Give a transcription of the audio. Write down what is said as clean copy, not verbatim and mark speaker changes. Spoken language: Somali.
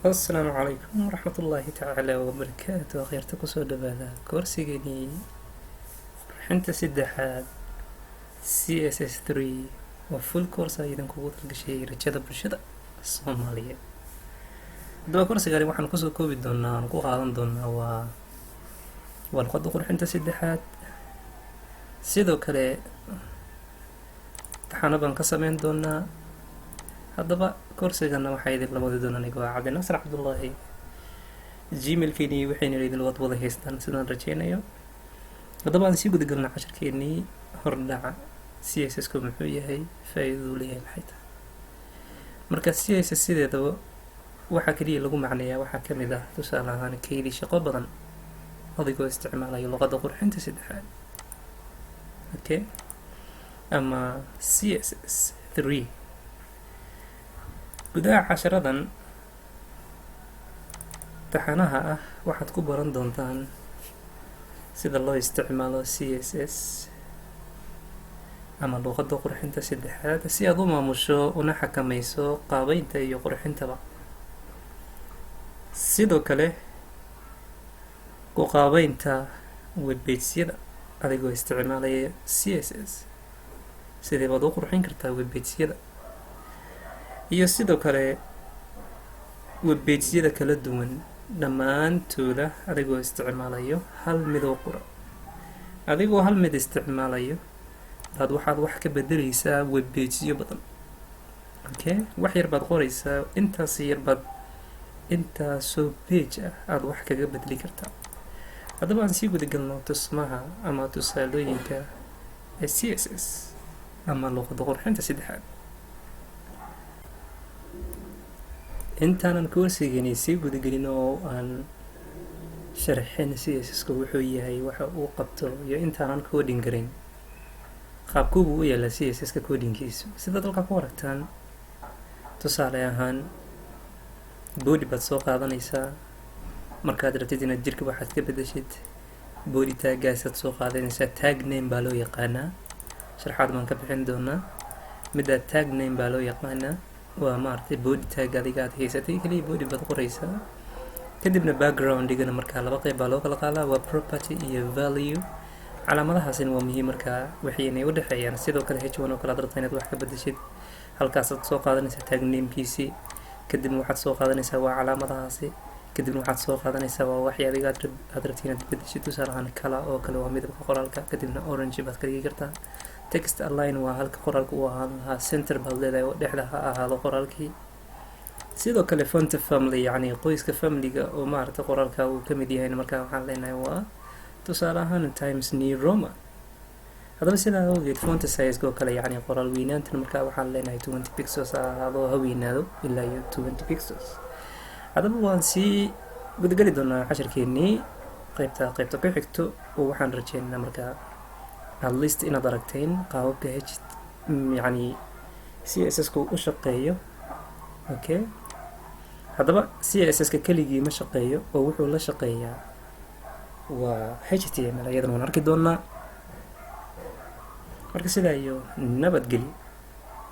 Speaker 1: السلام عليكم ورحمة الله تعالى وبركاته. kheyrta kusoo dhawaada koorsigeenii qurxinta saddexaad CSS3 waa full course a idinkugu talgashay rajada bulshada Soomaaliyeed. haddaba koorsigani waxaan kusoo koobi doonaa aan ku qaadan doonaa waa luqadda qurxinta saddexaad, sidoo kale taxano baan ka sameyn doonaa. haddaba koorsigana waxaa idin la wadi doona anigoo ah Cabdinasr Cabdullaahi. gmailkeenii waxayna idin wada haystaan sidaan rajeynayo. haddaba aan sii guda galna casharkeenii hordhaca CSS-ku muxuu yahay, faa'iidadu leeyahay maxay tahay. marka CSS sideedaba waxaa kaliya lagu macneeyaa waxaa ka mid ah tusaale ahaan kaydi shaqo badan adigoo isticmaalayo luqadda qurxinta saddexaad, okay, ama CSS3. gudaha casharadan taxanaha ah waxaad ku baran doontaan sida loo isticmaalo CSS ama luqadda qurxinta saddexaad si aad u maamusho una xakamayso qaabeynta iyo qurxintaba. sidoo kale ku qaabeynta webpage-yada adigoo isticmaalaya CSS, sidee baad u qurxin kartaa webpage-yada, iyo sidoo kale webpage-yada kala duwan dhammaantooda adigoo isticmaalayo hal mid oo qura. adigoo hal mid isticmaalayo baad waxaad wax ka bedelaysaa webpage-yo badan, okay, wax yar baad qoraysaa, intaas yar baad intaasoo page ah aada wax kaga bedeli kartaa. haddaba aan sii guda galno tusmaha ama tusaalooyinka ee CSS ama luqadda qurxinta saddexaad. intaanan koorsigani sii gudagelin oo aan sharxin CSS-ku wuxuu yahay, waxa uu qabto, iyo intaanan coding garin qaabkuubu u yaala CSS-ka codingkiisu. sidaad halkaa ku aragtaan, tusaale ahaan body baad soo qaadanaysaa. markaad rabtid inaad jirka waxaad ka bedeshid, body taggaasaad soo qaadanaysaa. tag name baa loo yaqaanaa, sharxaad baan ka bixin doonaa. midda tag name baa loo yaqaanaa waa maaragtay body tag adiga aad haysatay kaliya body baad qoraysaa. kadibna background-igana markaa laba qayb baa loo kala qaadaa, waa property iyo value. calaamadahaasina waa muhiim markaa waxaynay u dhexeeyaan. sidoo kale h1 oo kale aad rabtaa inaad wax ka bedeshid, halkaasaad soo qaadanaysaa tag namekiisii, kadibna waxaad soo qaadanaysaa waa calaamadahaasi, kadibna waxaad soo qaadanaysaa waa waxii adiga aad rabtid inaad bedeshid. tusaale ahaan kala oo kale waa midabka qoraalka, kadibna orange baad ka dhigi kartaa. text align waa halka qoraalka uu ahaan lahaa, center baad leedahay oo dhexda ha ahaado qoraalkii. sidoo kale font family, yacni qoyska familiga oo maaragtay qoraalka uu ka mid yahay, markaa waxaan leenahay waa tusaale ahaan Times New Roman. haddaba sidaa awgeed font size oo kale, yacni qoraal weynaantan markaa waxaan leenahay 20 pixels ha ahaado, ha weynaado ilaa iyo 20 pixels. haddaba waan sii gudageli doonaa casharkeenii qaybta ku xigto, oo waxaan rajeynaynaa markaa at least inaad aragteen qaababka yacni CSS-ku u shaqeeyo, okay. haddaba CSS-ka keligii ma shaqeeyo oo wuxuu la shaqeeyaa waa HTML. iyadana waan arki doonaa. marka sidaa iyo nabadgelyo.